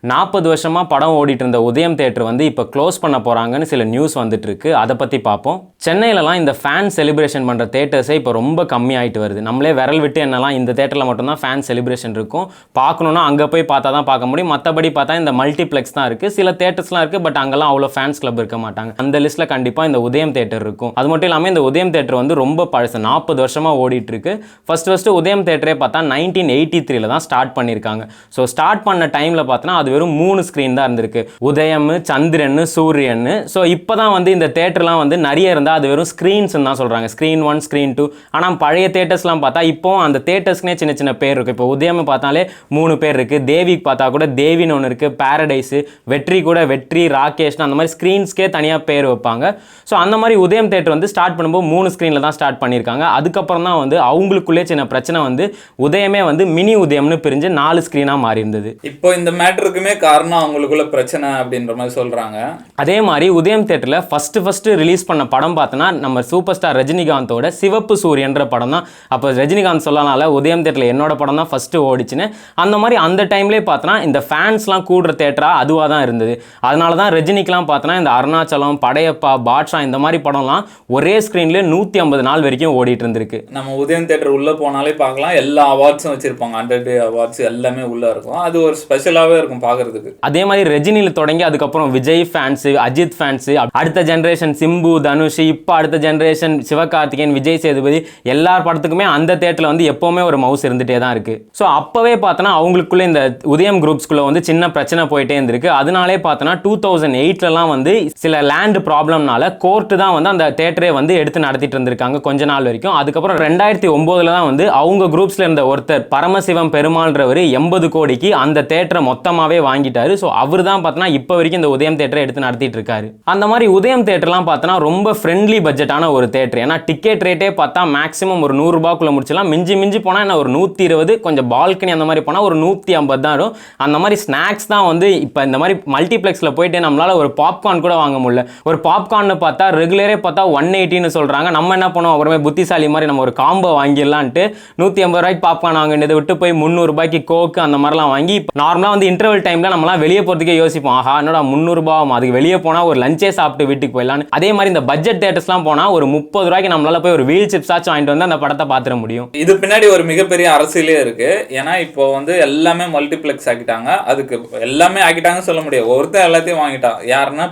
40 வருஷமாக படம் ஓடிட்டு இருந்த உதயம் தேட்டர் வந்து இப்போ க்ளோஸ் பண்ண போகிறாங்கன்னு சில நியூஸ் வந்துட்டு இருக்கு. அதை பற்றி பார்ப்போம். சென்னையிலலாம் இந்த ஃபேன் செலிப்ரேஷன் பண்ணுற தேட்டர்ஸே இப்போ ரொம்ப கம்மியாயிட்டு வருது. நம்மளே விரல் விட்டு என்னலாம் இந்த தேட்டரில் மட்டும்தான் ஃபேன் செலிப்ரேஷன் இருக்கும், பார்க்கணுன்னா அங்கே போய் பார்த்தா தான் பார்க்க முடியும். மற்றபடி பார்த்தா இந்த மல்டிப்ளெக்ஸ் தான் இருக்குது. சில தேட்டர்ஸ்லாம் இருக்குது, பட் அங்கெல்லாம் அவ்வளோ ஃபேன்ஸ் கிளப் இருக்க மாட்டாங்க. அந்த லிஸ்ட்டில் கண்டிப்பாக இந்த உதயம் தேட்டர் இருக்கும். அது மட்டும் இல்லாமல் இந்த உதயம் தேட்டர் வந்து ரொம்ப பழசு, 40 வருஷமாக ஓடிட்டு இருக்கு. ஃபர்ஸ்ட் உதயம் தேட்டரே பார்த்தா 1983 தான் ஸ்டார்ட் பண்ணியிருக்காங்க. ஸோ ஸ்டார்ட் பண்ண டைமில் பார்த்தோன்னா அது வெறும் 3 ஸ்க்ரீன் தான் இருந்திருக்கு, உதயம், சந்திரன், சூரியன். ஸோ இப்போ தான் வந்து இந்த தேட்டர்லாம் வந்து நிறைய இருந்தால் அது வெறும் ஸ்க்ரீன்ஸ் தான் சொல்கிறாங்க, ஸ்க்ரீன் 1, ஸ்க்ரீன் 2. ஆனால் பழைய தேட்டர்ஸ்லாம் பார்த்தா இப்போ அந்த தேட்டர்ஸ்க்குனே சின்ன சின்ன பேர் இருக்குது. இப்போ உதயம் பார்த்தாலே 3 பேர் இருக்குது, தேவிக்கு பார்த்தா கூட தேவின்னு ஒன்று இருக்குது, பாரடைஸு, வெற்றி கூட வெற்றி, ராகேஷ்னு அந்த மாதிரி ஸ்க்ரீன்ஸ்க்கே தனியாக பேர் வைப்பாங்க. ஸோ அந்த மாதிரி உதயம் தேட்டர் வந்து ஸ்டார்ட் பண்ணும்போது 3 ஸ்க்ரீனில் தான் ஸ்டார்ட் பண்ணியிருக்காங்க. அதுக்கப்புறம் தான் வந்து அவங்களுக்குள்ளே சின்ன பிரச்சனை வந்து உதயமே வந்து மினி உதயம்னு பிரிஞ்சு 4 ஸ்க்ரீனாக மாறி இருந்தது. இப்போ இந்த மேட்டருக்குமே காரணம் அவங்களுக்குள்ள பிரச்சனை அப்படின்ற மாதிரி சொல்றாங்க. அதே மாதிரி உதயம் தேட்டரில் ஃபர்ஸ்ட் ரிலீஸ் பண்ண படம் பார்த்தோன்னா நம்ம சூப்பர் ஸ்டார் ரஜினிகாந்தோட சிவப்பு சூரியன்ற படம் தான். அப்போ ரஜினிகாந்த் சொல்லனால உதயம் தேட்டரில் என்னோட படம் தான் ஃபர்ஸ்ட் ஓடிச்சுன்னு. அந்த மாதிரி அந்த டைம்லேயே பார்த்தோன்னா இந்த ஃபேன்ஸ்லாம் கூடுற தேட்டராக அதுவாக தான் இருந்தது. அதனால தான் ரஜினிக்கெலாம் பார்த்தோன்னா இந்த அருணாச்சலம், படையப்பா, பாட்ஷா இந்த மாதிரி படம்லாம் ஒரே ஸ்க்ரீன்லேயே 150 நாள் வரைக்கும் ஓடிட்டு இருந்திருக்கு. நம்ம உதயம் தேட்டர் உள்ளே போனாலே பார்க்கலாம், எல்லா அவார்ட்ஸும் வச்சிருப்பாங்க, 100 அவார்ட்ஸ் எல்லாமே உள்ளே இருக்கும். அது ஒரு ஸ்பெஷலாகவே இருக்கும் பார்க்கறதுக்கு. அதே மாதிரி ரஜினியில் தொடங்கி அதுக்கப்புறம் விஜய் ஃபேன்ஸு, அஜித் ஃபேன்ஸு, அடுத்த ஜென்ரேஷன் சிம்பு, தனுஷ், இப்போ அடுத்த ஜென்ரேஷன் சிவகார்த்திகேயன், விஜய் சேதுபதி, எல்லார் படத்துக்குமே அந்த தேட்டரில் வந்து எப்போவுமே ஒரு மவுஸ் இருந்துகிட்டே தான் இருக்குது. ஸோ அப்போவே பார்த்தோன்னா அவங்களுக்குள்ளே இந்த உதயம் குரூப்ஸ்குள்ளே வந்து சின்ன பிரச்சனை போயிட்டே இருந்திருக்கு. அதனாலே பார்த்தோன்னா 2008லலாம் வந்து சில லேண்ட் ப்ராப்ளம்னால கோர்ட்டு தான் வந்து அந்த தேட்டரே வந்து எடுத்து நடத்திட்டு இருந்திருக்காங்க கொஞ்ச நாள் வரைக்கும். அதுக்கப்புறம் 2009 தான் வந்து அவங்க குரூப்ஸில் இருந்த ஒருத்தர் பரமசிவம் பெருமாள்ன்றவர் 80 கோடிக்கு அந்த தேட்டரை மொத்தமாகவே வாங்கிட்டாரு. ஸோ அவர் தான் பார்த்தோன்னா இப்போ வரைக்கும் இந்த உதயம் தேட்டரை எடுத்து நடத்திட்டு இருக்காரு. அந்த மாதிரி உதயம் தேட்டர்லாம் பார்த்தோன்னா ரொம்ப ஃப்ரெண்ட்லி பட்ஜெட்டான ஒரு தேட்டர். ஏன்னா டிக்கெட் ரேட்டே பார்த்தா மேக்ஸிமம் ஒரு 100 ரூபாய்க்குள்ள முடிச்சலாம். மிஞ்சி போனால் என்ன ஒரு 120, கொஞ்சம் பால்கனி அந்த மாதிரி போனால் ஒரு 150 தான் வரும். அந்த மாதிரி ஸ்நாக்ஸ் தான் வந்து இப்போ இந்த மாதிரி மல்டிப்ளெக்ஸில் போயிட்டு நம்மளால ஒரு பாப்கார்ன் கூட வாங்க முடியல. ஒரு பாப்கார்னு பார்த்தா ரெகுலரே பார்த்தா 180ன்னு சொல்கிறாங்க. நம்ம என்ன பண்ணுவோம், அப்புறமே புத்திசாலி மாதிரி நம்ம ஒரு காம்போ வாங்கிடலான்ட்டு 150 ரூபாய்க்கு பாப்கார்ன் வாங்கினதை விட்டு போய் 300 ரூபாய்க்கு கோக்கு அந்த மாதிரிலாம் வாங்கி நார்மலாக வந்து இன்டர்வல் டைமில் நம்மளாம் வெளியே போகிறதுக்கே யோசிப்போம், ஆஹா என்னோட 300 ரூபாய், அதுக்கு வெளியே போனால் ஒரு லஞ்சே சாப்பிட்டு வீட்டுக்கு போயிடலான்னு. அதே மாதிரி இந்த பட்ஜெட் தேட்டர்ஸ்லாம் போனால் ஒரு 30 ரூபாய்க்கு நம்மளால போய் ஒரு வீல் சிப்ஸ் ஆச்சும் வாங்கிட்டு வந்து அந்த படத்தை பார்த்துட முடியும். இது பின்னாடி ஒரு மிகப்பெரிய அரசியலே இருக்கு. ஏன்னா இப்போ வந்து எல்லாமே மல்டிப்ளெக்ஸ் ஆக்கிட்டாங்க. அதுக்கு எல்லாமே ஆக்கிட்டாங்கன்னு சொல்ல முடியாது, ஒருத்தர் எல்லாத்தையும் வாங்கிட்டான். யாருன்னா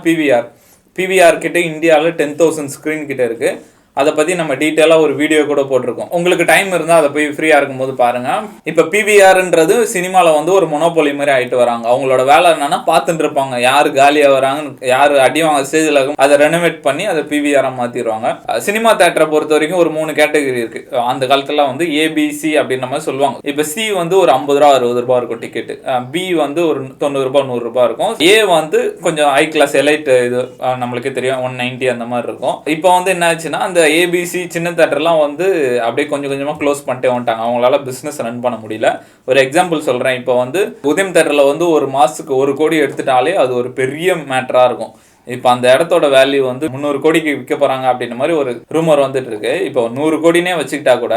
பிவிஆர் கிட்ட இந்தியாவில் 10,000 ஸ்க்ரீன் கிட்ட இருக்கு. அதை பற்றி நம்ம டீட்டெயிலாக ஒரு வீடியோ கூட போட்டிருக்கோம். உங்களுக்கு டைம் இருந்தால் அதை போய் ஃப்ரீயாக இருக்கும்போது பாருங்கள். இப்போ பிவிஆர்ன்றது சினிமாவில் வந்து ஒரு மொனோபொலி மாதிரி ஆகிட்டு வராங்க. அவங்களோட வேலை என்னன்னா பார்த்துட்டு இருப்பாங்க, யார் காலியாக வராங்கன்னு, யார் அடி வாங்க ஸ்டேஜில் இருக்கும், அதை ரெனோவேட் பண்ணி அதை பிவிஆராக மாற்றிடுவாங்க. சினிமா தேட்டரை பொறுத்த வரைக்கும் ஒரு 3 கேட்டகரி இருக்குது. அந்த காலத்தில் வந்து ஏபிசி அப்படின்ற மாதிரி சொல்லுவாங்க. இப்போ சி வந்து ஒரு 50 ரூபா 60 ரூபா இருக்கும் டிக்கெட்டு, பி வந்து ஒரு 90 ரூபா 100 ரூபா இருக்கும், ஏ வந்து கொஞ்சம் ஹை கிளாஸ் எலைட், இது நம்மளுக்கே தெரியும் 190 அந்த மாதிரி இருக்கும். இப்போ வந்து என்ன ஆச்சுன்னா அந்த ஏபிசி சின்ன தேட்டர்லாம் வந்து அப்படியே கொஞ்சம் கொஞ்சமாக க்ளோஸ் பண்ணிட்டே வந்துட்டாங்க. அவங்களால பிஸ்னஸ் ரன் பண்ண முடியல. ஒரு எக்ஸாம்பிள் சொல்கிறேன். இப்போ வந்து உதயம் தேட்டரில் வந்து ஒரு மாதத்துக்கு 1 கோடி எடுத்துட்டாலே அது ஒரு பெரிய மேட்டராக இருக்கும். இப்போ அந்த இடத்தோட வேல்யூ வந்து 300 கோடிக்கு விற்க போகிறாங்க அப்படின்ற மாதிரி ஒரு ரூமர் வந்துட்டு இருக்கு. இப்போ 100 கோடினே வச்சுக்கிட்டா கூட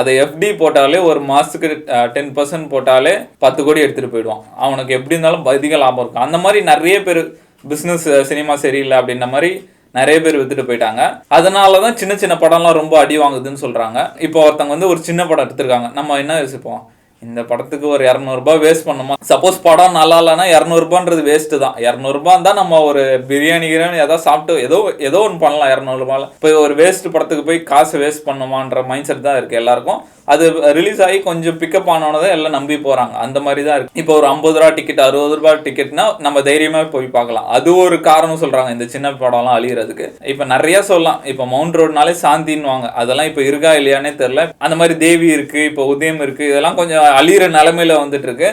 அதை எஃப்டி போட்டாலே ஒரு மாதத்துக்கு 10% போட்டாலே 10 கோடி எடுத்துகிட்டு போயிடுவான். அவனுக்கு எப்படி இருந்தாலும் அதிக லாபம் இருக்கும். அந்த மாதிரி நிறைய பேர் பிஸ்னஸ் சினிமா சரியில்லை அப்படின்ற மாதிரி நிறைய பேர் வித்துட்டு போயிட்டாங்க. அதனாலதான் சின்ன சின்ன படம்லாம் ரொம்ப அடி வாங்குதுன்னு சொல்றாங்க. இப்போ ஒருத்தவங்க வந்து ஒரு சின்ன படம் எடுத்திருக்காங்க, நம்ம என்ன யோசிப்போம், இந்த படத்துக்கு ஒரு 200 ரூபாய் வேஸ்ட் பண்ணுமா? சப்போஸ் படம் நல்லா இல்லைன்னா 200 ரூபான்றது வேஸ்ட் தான். 200 ரூபாய் தான் நம்ம ஒரு பிரியாணி ஏதாவது சாப்பிட்டு ஏதோ ஒன்று பண்ணலாம் 200 ரூபாயில். இப்போ ஒரு வேஸ்ட் படத்துக்கு போய் காசு வேஸ்ட் பண்ணுமான்ற மைண்ட் செட் தான் இருக்கு எல்லாருக்கும். அது ரிலீஸ் ஆகி கொஞ்சம் பிக்கப் ஆனோதான் எல்லாம் நம்பி போறாங்க. அந்த மாதிரி தான் இருக்கு. இப்போ ஒரு 50 ரூபா டிக்கெட் 60 ரூபாய் டிக்கெட்னா நம்ம தைரியமா போய் பார்க்கலாம். அது ஒரு காரணம் சொல்றாங்க இந்த சின்ன படம்லாம் அழியறதுக்கு. இப்போ நிறைய சொல்லலாம். இப்போ மவுண்ட் ரோடுனாலே சாந்தின்னு வாங்க, அதெல்லாம் இப்போ இருக்கா இல்லையானே தெரியல. அந்த மாதிரி தேவி இருக்கு, இப்போ உதயம் இருக்கு, இதெல்லாம் கொஞ்சம் அழியிற நிலைமையில வந்துட்டு இருக்கு.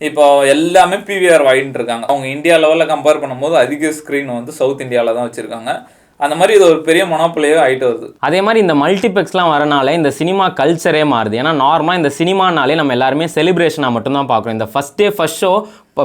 இப்போ எல்லாமே பிவிஆர் வாங்கிட்டு இருக்காங்க. அவங்க இந்தியா லெவலில் கம்பேர் பண்ணும்போது அதிக ஸ்க்ரீன் வந்து சவுத் இந்தியாவில் தான் வச்சிருக்காங்க. அந்த மாதிரி இது ஒரு பெரிய மொனோபொலியே ஆகிட்டு வருது. அதே மாதிரி இந்த மல்டிப்ளெக்ஸ்லாம் வரனால இந்த சினிமா கல்ச்சரே மாறுது. ஏன்னா நார்மலாக இந்த சினிமானாலே நம்ம எல்லாருமே செலிப்ரேஷனாக மட்டும்தான் பார்க்குறோம். இந்த ஃபஸ்ட் ஷோ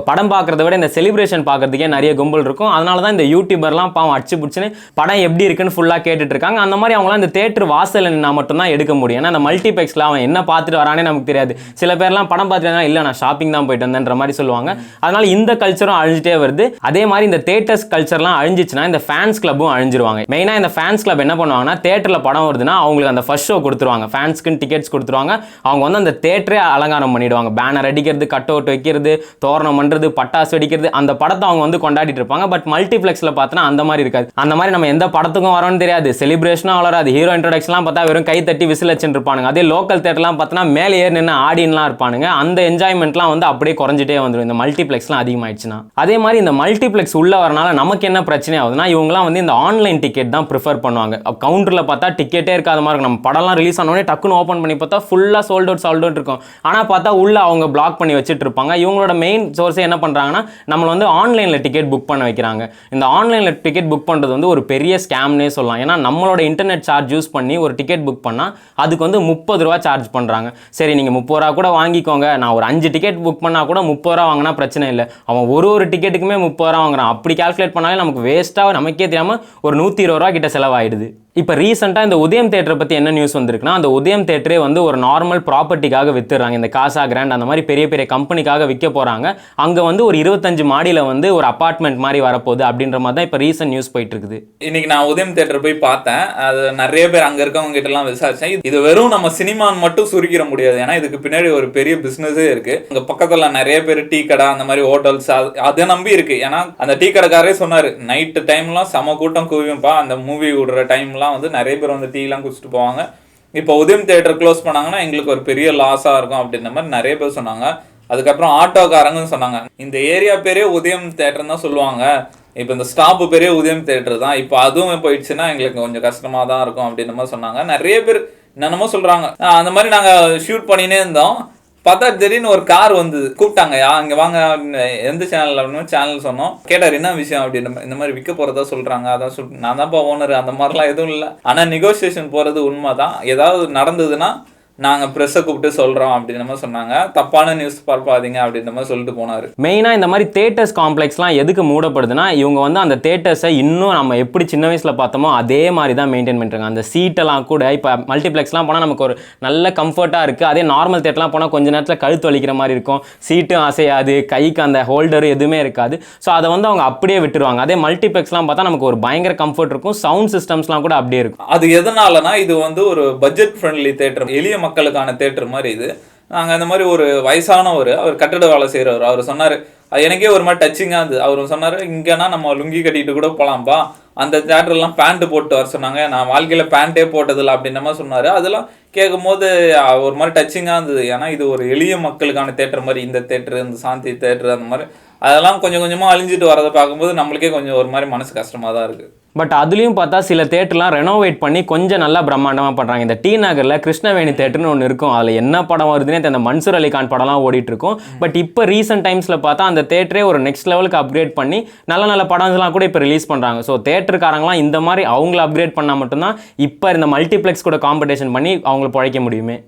படம் பார்க்குறத விட இந்த செலிப்ரேஷன் பார்க்கறதுக்கே நிறைய கும்பல் இருக்கும். அதனால தான் இந்த யூடியூபர்லாம் பாவம் அடிச்சு பிடிச்சின்னு படம் எப்படி இருக்குன்னு ஃபுல்லாக கேட்டுட்டு இருக்காங்க. அந்த மாதிரி அவங்களாம் இந்த தேட்டர் வாசல் நின்னா மட்டும்தான் எடுக்க முடியும். ஏன்னா அந்த மல்டிப்ளெக்ஸில் அவன் என்ன பார்த்துட்டு வரானே நமக்கு தெரியாது. சில பேர்லாம் படம் பார்த்துட்டு இல்லை நான் ஷாப்பிங் தான் போயிட்டு வந்தேன்ற மாதிரி சொல்லுவாங்க. அதனால இந்த கல்ச்சரும் அழிஞ்சிட்டே வருது. அதே மாதிரி இந்த தேட்டர்ஸ் கல்ச்சர்லாம் அழிஞ்சிச்சுன்னா இந்த ஃபேன்ஸ் கிளப்பும் அழிஞ்சிருவாங்க. மெயினாக இந்த ஃபேன்ஸ் கிளப் என்ன பண்ணுவாங்கன்னா தேட்டரில் படம் வருதுன்னா அவங்களுக்கு அந்த ஃபர்ஸ்ட் ஷோ கொடுத்துருவாங்க, ஃபேன்ஸ்க்குன்னு டிக்கெட்ஸ் கொடுத்துருவாங்க. அவங்க வந்து அந்த தேட்டரே அலங்காரம் பண்ணிடுவாங்க, பேனர் அடிக்கிறது, கட் அவுட் வைக்கிறது, தோரணம் பண்றது, பட்டாசு வெடிக்கிறது, அந்த படத்தை அவங்க வந்து கொண்டாடிட்டு இருப்பாங்க. பட் மல்டிப்ளெக்ஸ்ல பார்த்தா அந்த மாதிரி இருக்காது. அந்த மாதிரி நம்ம எந்த படத்துக்கும் வரோன்னு தெரியாது, செலிப்ரேஷனும் வளராது. ஹீரோ இன்ட்ரோடக்ஷன்லாம் பார்த்தா வெறும் கை தட்டி விசில் வச்சுட்டு இருப்பானுங்க. அதே லோக்கல் தேட்டர்லாம் பார்த்தா மேலே ஏறி நின்று ஆடின்லாம் இருப்பானுங்க. அந்த என்ஜாய்மெண்ட்லாம் வந்து அப்படியே குறைஞ்சிட்டே வந்துடும் இந்த மல்டிப்ளெக்ஸ்லாம் அதிகமாயிடுச்சுன்னா. அதே மாதிரி இந்த மல்டிப்ளெக்ஸ் உள்ள வரனால நமக்கு என்ன பிரச்சனை ஆகுதுன்னா இவங்கலாம் வந்து இந்த ஆன்லைன் டிக்கெட் தான் ப்ரிஃபர் பண்ணுவாங்க. கவுண்டரில் பார்த்தா டிக்கெட்டே இருக்காத மாதிரி இருக்கும். நம்ம படம்லாம் ரிலீஸ் ஆனோடனே டக்குன்னு ஓப்பன் பண்ணி பார்த்தா ஃபுல்லாக சோல்ட் அவுட் இருக்கும். ஆனால் பார்த்தா உள்ள அவங்க பிளாக் பண்ணி வச்சுட்டு இருப்பாங்க. இவங்களோட மெயின் சோர்ஸே என்ன பண்ணுறாங்கன்னா நம்மளை வந்து ஆன்லைனில் டிக்கெட் புக் பண்ண வைக்கிறாங்க. இந்த ஆன்லைனில் டிக்கெட் புக் பண்ணுறது வந்து ஒரு பெரிய ஸ்கேம்னே சொல்லலாம். ஏன்னா நம்மளோட இன்டர்நெட் சார்ஜ் யூஸ் பண்ணி ஒரு டிக்கெட் புக் பண்ணால் அதுக்கு வந்து 30 ரூபா சார்ஜ் பண்ணுறாங்க. சரி நீங்கள் 30 ரூபா கூட வாங்கிக்கோங்க, நான் ஒரு 5 டிக்கெட் புக் பண்ணால் கூட 30 ரூபா வாங்கினா பிரச்சனை இல்லை. அவன் ஒரு டிக்கெட்டுக்குமே 30 ரூபா வாங்குறான். அப்படி கால்குலேட் பண்ணாலே நமக்கு வேஸ்ட்டாக நமக்கே தெரியாமல் ஒரு 120 ரூபா கிட்ட செலவாயிடுது. இப்போ ரீசெண்டாக இந்த உதயம் தேட்டரை பற்றி என்ன நியூஸ் வந்திருக்குன்னா அந்த உதயம் தேட்டரே வந்து ஒரு நார்மல் ப்ராப்பர்ட்டிக்காக வித்துறாங்க. இந்த காசா கிராண்ட் அந்த மாதிரி பெரிய பெரிய கம்பெனிக்காக விற்க போகிறாங்க. அங்கே வந்து ஒரு 25 மாடியில் வந்து ஒரு அப்பார்ட்மெண்ட் மாதிரி வரப்போகுது அப்படின்ற மாதிரி தான் இப்போ ரீசெண்ட் நியூஸ் போயிட்டு இருக்குது. இன்னைக்கு நான் உதயம் தேட்டர் போய் பார்த்தேன். அது நிறைய பேர் அங்கே இருக்கவங்க கிட்டலாம் விசாரிச்சேன். இது வெறும் நம்ம சினிமான்னு மட்டும் சுருக்கிற முடியாது. ஏன்னா இதுக்கு பின்னாடி ஒரு பெரிய பிஸ்னஸே இருக்கு. அங்கே பக்கத்தில் நிறைய பேர் டீ கடை அந்த மாதிரி ஹோட்டல்ஸ் அதை நம்பி இருக்கு. ஏன்னா அந்த டீ கடைக்காரே சொன்னார் நைட்டு டைம்லாம் செம கூட்டம் குவியும்பா, அந்த மூவி விடுற டைம்லாம் வந்து நிறைய பேர் வந்து டீலாம் குடிச்சிட்டு போவாங்க. இப்போ உதயம் தியேட்டர் க்ளோஸ் பண்ணாங்கன்னா எங்களுக்கு ஒரு பெரிய லாஸாக இருக்கும் அப்படின்ற மாதிரி நிறைய பேர் சொன்னாங்க. அதுக்கப்புறம் ஆட்டோக்காரங்கன்னு சொன்னாங்க இந்த ஏரியா பேரே உதயம் தியேட்டர் தான் சொல்லுவாங்க, இப்போ இந்த ஸ்டாப்பு பேரே உதயம் தியேட்டர் தான், இப்போ அதுவும் போயிடுச்சுன்னா எங்களுக்கு கொஞ்சம் கஷ்டமாக தான் இருக்கும் அப்படின்ற மாதிரி சொன்னாங்க. நிறைய பேர் என்னென்னமோ சொல்கிறாங்க. அந்த மாதிரி நாங்கள் ஷூட் பண்ணினே இருந்தோம். பார்த்தா திடீர்னு ஒரு கார் வந்து கூப்பிட்டாங்க, இங்கே வாங்க எந்த சேனல் அப்படின்னு சேனல் சொன்னோம். கேட்டார் என்ன விஷயம் அப்படின்னு. இந்த மாதிரி விற்க போகிறதா சொல்கிறாங்க. அதான் நான் தான்ப்பா ஓனர், அந்த மாதிரிலாம் எதுவும் இல்லை. ஆனால் நெகோசியேஷன் போகிறது உண்மை தான். ஏதாவது நடந்ததுன்னா நாங்கள் ப்ரெஸ்ஸை கூப்பிட்டு சொல்கிறோம் அப்படின்ற மாதிரி சொன்னாங்க. தப்பான நியூஸ் பார்ப்பாதீங்க அப்படின்ற மாதிரி சொல்லிட்டு போனார். மெயினாக இந்த மாதிரி தேட்டர்ஸ் காம்ப்ளெக்ஸ்லாம் எதுக்கு மூடப்படுதுன்னா இவங்க வந்து அந்த தேட்டர்ஸை இன்னும் நம்ம எப்படி சின்ன வயசில் பார்த்தோமோ அதே மாதிரி தான் மெயின்டைன் பண்ணுறாங்க. அந்த சீட்டெல்லாம் கூட இப்போ மல்டிப்ளெக்ஸ்லாம் போனால் நமக்கு ஒரு நல்ல கம்ஃபர்ட்டாக இருக்குது. அதே நார்மல் தேட்டர்லாம் போனால் கொஞ்சம் நேரத்தில் கழுத்து வலிக்கிற மாதிரி இருக்கும், சீட்டும் அசையாது, கைக்கு அந்த ஹோல்டரு எதுவுமே இருக்காது. ஸோ அதை வந்து அவங்க அப்படியே விட்டுருவாங்க. அதே மல்டிப்ளெக்ஸ்லாம் பார்த்தா நமக்கு ஒரு பயங்கர கம்ஃபர்ட் இருக்கும், சவுண்ட் சிஸ்டம்ஸ்லாம் கூட அப்படியே இருக்கும். அது எதனாலனா இது வந்து ஒரு பட்ஜெட் ஃப்ரெண்ட்லி தேட்டர், எளிய மக்களுக்கான தேட்டர் மாதிரி இது. நாங்கள் இந்த மாதிரி ஒரு வயசானவர், அவர் கட்டட வேலை செய்கிறவர், அவர் சொன்னார், எனக்கே ஒரு மாதிரி டச்சிங்காக இருந்தது. அவர் சொன்னார் இங்கேனா நம்ம லுங்கி கட்டிட்டு கூட போகலாம்ப்பா, அந்த தேட்டர்லாம் பேண்ட்டு போட்டு வர சொன்னாங்க, நான் வாழ்க்கையில் பேண்ட்டே போட்டதில்லை அப்படின்ற மாதிரி சொன்னார். அதெல்லாம் கேட்கும் போது ஒரு மாதிரி டச்சிங்காக இருந்தது. ஏன்னா இது ஒரு எளிய மக்களுக்கான தேட்டர் மாதிரி இந்த தேட்டரு, இந்த சாந்தி தேட்டரு அந்த மாதிரி அதெல்லாம் கொஞ்சம் கொஞ்சமாக அழிஞ்சிட்டு வரதை பார்க்கும்போது நம்மளுக்கே கொஞ்சம் ஒரு மாதிரி மனசு கஷ்டமாக தான் இருக்குது. பட் அதுலேயும் பார்த்தா சில தேட்டர்லாம் ரெனோவேட் பண்ணி கொஞ்சம் நல்லா பிரம்மாண்டமாக பண்ணுறாங்க. இந்த டி நகரில் கிருஷ்ணவேணி தேட்டர்னு ஒன்று இருக்கும். அதில் என்ன படம் வருதுன்னே அந்த மன்சூர் அலிகான் படம்லாம் ஓடிட்டு இருக்கும். பட் இப்போ ரீசெண்ட் டைம்ஸில் பார்த்தா அந்த தேட்டரே ஒரு நெக்ஸ்ட் லெவலுக்கு அப்கிரேட் பண்ணி நல்ல நல்ல படம்லாம் கூட இப்போ ரிலீஸ் பண்ணுறாங்க. ஸோ தேட்டருக்காரங்களாம் இந்த மாதிரி அவங்கள அப்கிரேட் பண்ணால் மட்டும்தான் இப்போ இந்த மல்டிப்ளெக்ஸ் கூட காம்படிஷன் பண்ணி அவங்களை பிழைக்க முடியுமே.